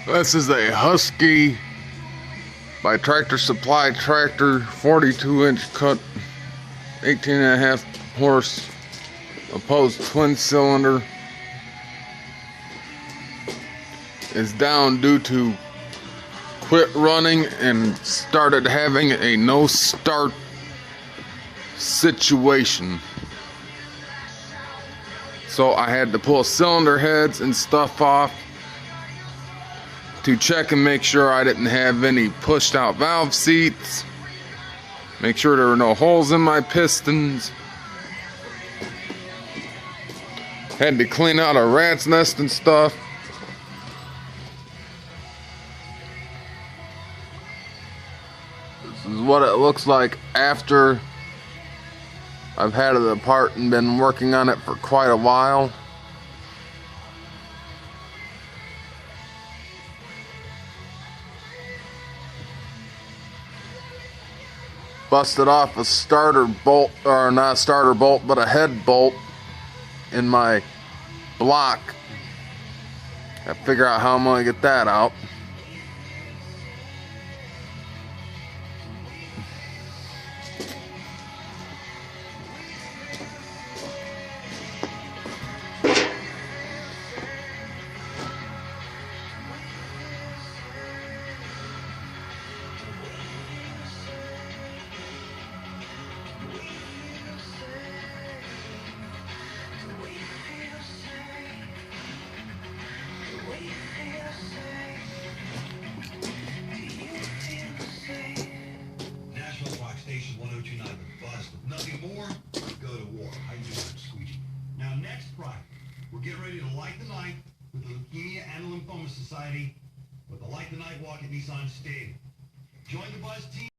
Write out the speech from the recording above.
This is a Husky by Tractor Supply tractor, 42-inch cut, 18.5 horse, opposed twin cylinder. Is down due to quit running and started having a no start situation. So I had to pull cylinder heads and stuff off to check and make sure I didn't have any pushed out valve seats, make sure there were no holes in my pistons. Had to clean out a rat's nest and stuff. This is what it looks like after I've had it apart and been working on it for quite a while. Busted off a starter bolt, or not a starter bolt, but a head bolt in my block. I figure out how I'm gonna get that out. Station 1029 The Buzz. With nothing more, go to war. How you doing, Squeegee? Now, next Friday, we're getting ready to light the night with the Leukemia and Lymphoma Society with the Light the Night Walk at Nissan Stadium. Join the Buzz team.